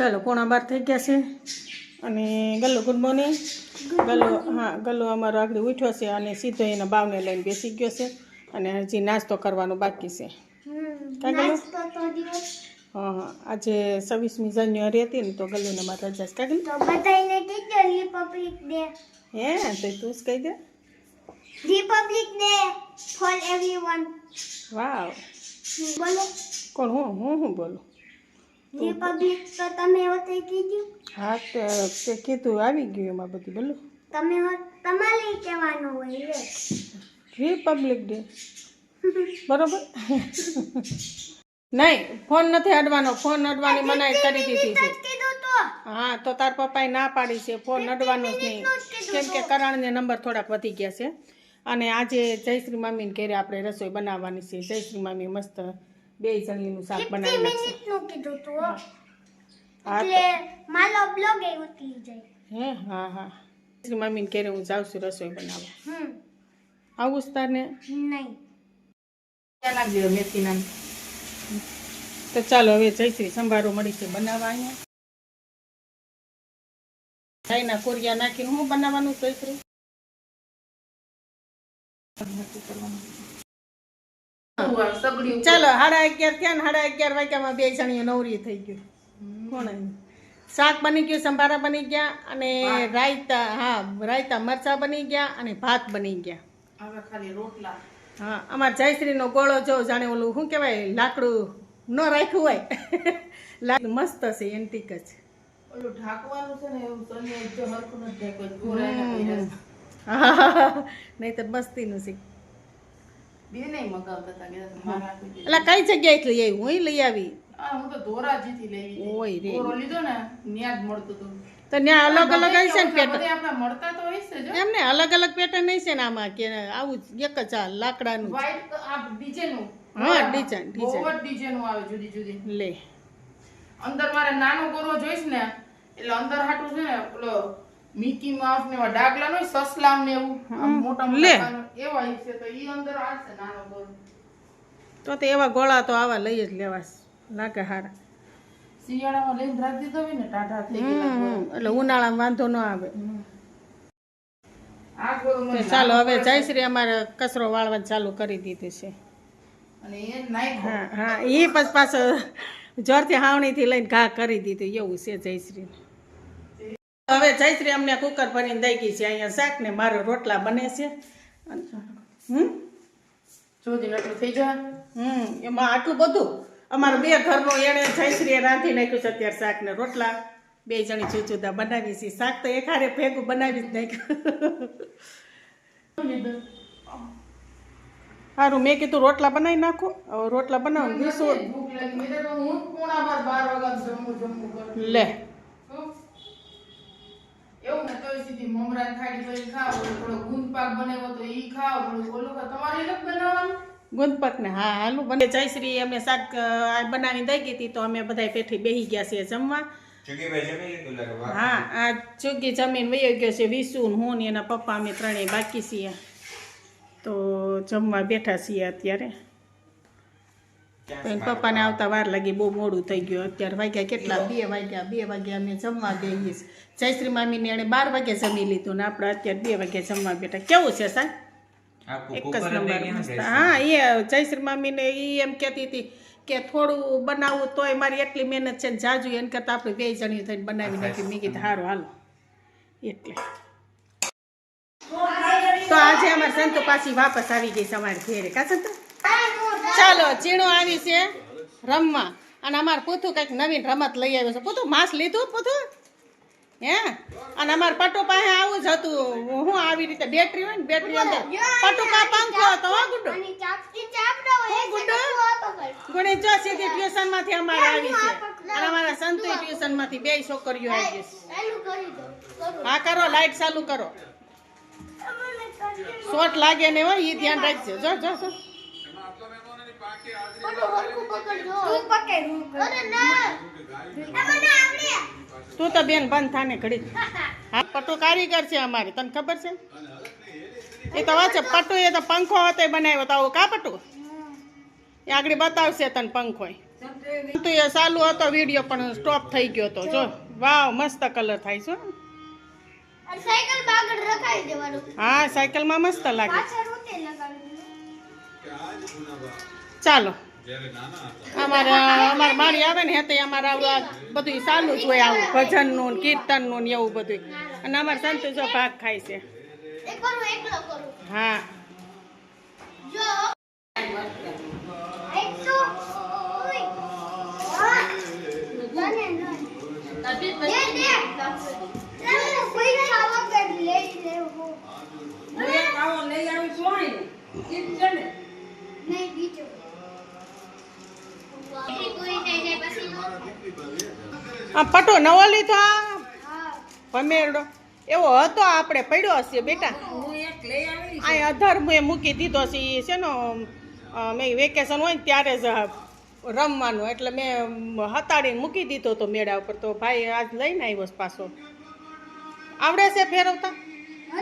ચાલો 11:15 થઈ ગયા છે અને ગલ્લો ગુડ મોર્નિંગ. ગલ્લો હા ગલ્લો અમારો આગળ ઉઠ્યો છે અને સીધો એના બાવને લઈને બેસી ગયો છે અને હજી નાસ્તો કરવાનો બાકી છે. કા ગલ્લો? હા હા આજે 26મી જાન્યુઆરી હતી ને તો ગલ્લોને મારે રજા છે. કા ગલ્લો? તો બધાને કીધો રિપબ્લિક ડે. હે તો તું જ કહી દે. Republic day for everyone. Wow. બોલો. કોણ હું બોલું? રિપબ્લિક તો તમે હોતે કીધું. હા તે કીધું આવી ગયું એમાં બધું બોલું. તમે તમારે કહેવાનું હોય રે. રિપબ્લિક ડે બરોબર. નહીં ફોન નથી અડવાનો. ફોન અડવાની મનાઈ કરી દીધી છે. કીધું તો હા તો તાર પપ્પાએ ના પાડી છે ફોન અડવાનો જ નહીં, કેમ કે કરણને નંબર થોડાક વધી ગયા છે અને આજે જયશ્રી મામીને ઘરે આપણે રસોઈ બનાવવાની છે. જયશ્રી મામી મસ્ત 2 જણીનું શાક બનાવી નાખશે. મિનિટનું કીધું તો હા એટલે મારો બ્લોગ એ ઉતરી જાય. હે હા હા જયશ્રી મામીને ઘરે હું જાઉં છું રસોઈ બનાવવા. આવું જ તારને નહીં લાગજો મેથીના. તો ચાલો હવે જયશ્રી સંભારો મળી છે બનાવવા. અહીંયા ચાઈના કોરિયા નાખીને હું બનાવવાનું જયશ્રી? ચાલો 11:30 થયા ને 11:30 વાગ્યામાં 2 જણીઓ નવરી થઈ ગયું. કોણ શાક બની ગયું, સંભારા બની ગયા અને રાયતા. હા રાયતા મરચા બની ગયા અને ભાત બની ગયા. હવે ખાલી રોટલા. હા અમાર જયશ્રીનો ગોળો જો જાણે ઓલું શું કહેવાય લાકડું ન રાખ્યું હોય. લાકડું મસ્ત છે એન્ટિક જ. ઓલું ઢાંકવાનું છે ને એવું તને જો હરખું નથી ઢાંકવાનું. નહીં તો મસ્તીનું છે. બે નહીં મગાવતા હતા એટલે કઈ જગ્યાએથી લઈ આવી? હું લઈ આવી. હું તો ધોરાજીથી લઈ આવી. ઓય રે ગોળો લીધો ને ન્યા જ મળતો તો. તો ન્યા અલગ અલગ હશે ને પેટર્ન? આપણે મળતા તો હશે જ. એમ ને અલગ અલગ પેટર્ન હશે ને આમાં કે આવું એક જ આ લાકડાનું વ્હાઈટ આ ડિઝાઇનનું. હા ડિઝાઇન બહુ જ ડિઝાઇનનું આવે જુદી જુદી. લે અંદર મારે નાનો ગોળો જોઈશ ને એટલે અંદર હાટું છે ને ઓલો મિકી માઉસ ને એવા ડાગલા નો સસલામ ને એવું મોટા મોટા એવા છે તો ઈ અંદર આવશે નાનો ગોળો. તો એવા ગોળા તો આવા લઈ જ લેવા લાગે હારા. શિયાળામાં લઈને રાખી દીધો હોય ને ટાઢા થઈ ગયા એટલે ઉનાળામાં વાંધો ન આવે. ચાલો હવે જયશ્રી અમારે કચરો વાળવાનું ચાલુ કરી દીધું છે. હા હા એ પછી પાછો જોરથી હાવણીથી લઈને ઘા કરી દીધું એવું છે જયશ્રી. હવે જયશ્રી અમને કુકર ભરીને દઈ ગઈ છે. અહીંયા શાક ને મારો રોટલા બને છે. થઈ જાય. એમાં આટલું બધું અમારે 2 ઘરનું એને જયશ્રીએ રાંધી નાખ્યું છે અત્યારે શાક ને રોટલા. 2 જણી જુદા બનાવી છે. શાક તો એક હારે ભેગું બનાવી જ નાખ્યું. સારું મેં કીધું રોટલા બનાવી નાખો. હવે રોટલા બનાવું લે એવું ને તો સીધી મમરા થાળી ભરી ખાવ, થોડો ગુંદપાક બનાવ્યો તો ઈ ખાવ, થોડું ઓલું ખાવ. તમારે એ બનાવવાનું ગુંદપાક ને? હા હાલું બને. જયશ્રી અમે શાક બનાવી દઈ ગઈ હતી તો અમે બધા પેઠી બેસી ગયા છીએ જમવા. હા આ ચૂકી જમીન વયો ગયો છે. વિસુ હું ને એના પપ્પા અમે ત્રણેય બાકી છીએ તો જમવા બેઠા છીએ અત્યારે. પપ્પાને આવતા વાર લાગી, બહુ મોડું થઈ ગયું. અત્યારે વાગ્યા કેટલા? 2 વાગ્યા. 2 વાગ્યા અમે જમવા બેસીએ. જયશ્રી મામીને એણે 12 વાગે જમી લીધું ને આપણે અત્યારે 2 વાગે જમવા બેઠા. કેવું છે સાહેબ? એક જ નંબર. હા એ જયશ્રી મામીને એ એમ કહેતી હતી કે થોડું બનાવવું તોય મારી એટલી મહેનત છે ને જાજુ એને કરતાં આપણે 2 જણીઓ થઈને બનાવી નાખી. મેં કીધું સારું હાલો. એટલે તો આજે અમારે સંતો પાછી વાપસ આવી ગઈ છે અમારે ઘેરે. કા સંતો? ચાલો ચીણો આવી છે રમવા અને અમારે પૂથું કંઈક નવીન રમત લઈ આવ્યો છે. પૂથું માંસ લીધું પૂથું? હે અને અમારે પટુ પાસે આવું જ હતું. હું આવી રીતે બેટરી હોય ને બેટરી અંદર પટુ કા પંખો હતો. હો ગુડ્ડો ગુણી જો સીધી ટ્યુશન માંથી અમારે આવી છે અને અમારા સંતોય ટ્યુશન માંથી 2 છોકરીઓ આવી છે. હા કરો લાઈટ ચાલુ કરો. શોર્ટ લાગે ને હોય એ ધ્યાન રાખજો. જો જો જો તું તો બેન બંધ થાને ઘડી. હા પટુ કારીગર છે અમારી, તને ખબર છે? એ તો વાંચે પટુ એ તો પંખો હતો બનાવ્યો તો આવું. કા પટુ એ આગળ બતાવશે તને પંખો. તો એ ચાલુ હતો વિડીયો પણ સ્ટોપ થઈ ગયો હતો જો વાવ મસ્ત કલર થાય છે અને સાયકલ બાગડ રખાઈ દેવાનું હા સાયકલમાં મસ્ત લાગે પાછળ ઉતે લગાવી ચાલો અમારે મારી આવે ને તે અમારે આવું બધું ચાલુ જ હોય આવું ભજનનું ને કીર્તનનું ને એવું બધું અને અમારે સંતોષ જો ભાગ ખાય છે એક વાર હું એકલો કરું હા જો એક તો ઓય વાહ જાને ના દે કોઈ ખાવા કર લઈ લેવો હું એક આવો લઈ આવી સોણી ઈટ છે ને નહીં બીજો કોઈ થઈ જાય પછી નો આ પટો નવો લીધો આ હા ભમેરડો એવો હતો આપણે પડ્યો હશે બેટા હું એક લઈ આવી આ અધર મેં મૂકી દીધો છે એ છે ને મેં વેકેશન હોય ને ત્યારે જ રમવાનું એટલે મેં હતાડીને મૂકી દીધો તો મેળા ઉપર તો ભાઈ આજ લઈને આવ્યો છે પાછો આવડે છે ફેરવતા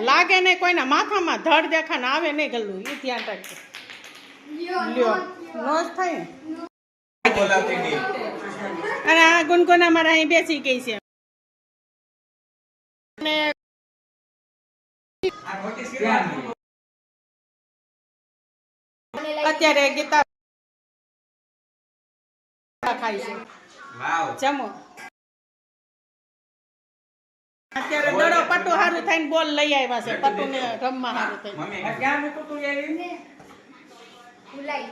લાગે નહીં કોઈના માથામાં ધડ દેખાને આવે નહીં ગલ્લું એ ધ્યાન રાખજો લ્યો નો જ થાય ને અને આ ગુનગુના મારા અહીં બેસી ગઈ છે અને અત્યારે ગીતા ખાય છે જમો અત્યારે દડો પટુ હારું થઈને બોલ લઈ આવ્યા છે પટુ ને રમવા હારું થઈને ક્યાં મૂકું તું એવી ભૂલાઈ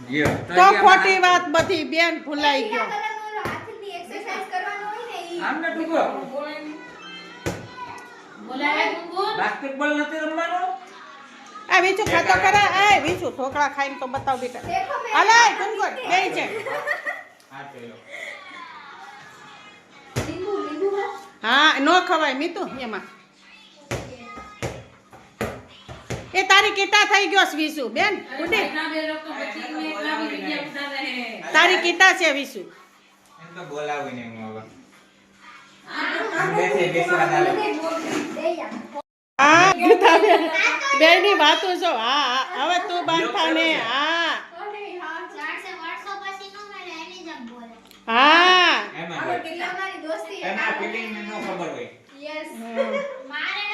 ગયો તો ખોટી વાત બધી બેન ભૂલાઈ ગયો હાથની એક્સરસાઇઝ કરવાનો હોય ને ઈ આમ ને ટુકો બાસ્કેટબોલ નથી રમવાનો આ વીચું ખાતો કરે એ વીચું ઢોકળા ખાઈને તો બતાવ બેટા દેખો મેં અલે ગુનગુન બેહી છે લીંબુ હા નો ખવાય મીતુ એમાં એ તારી કીટા થઈ ગયો છે વિશુ બેન ઉડી તારી કીટા છે વિશુ એમ તો બોલાવીને હું હવે હા ગીતા બેન ની વાતો છો હા હવે તું બાંધા ને હા હા એમાં ફિલિંગ નો ખબર હોય મારે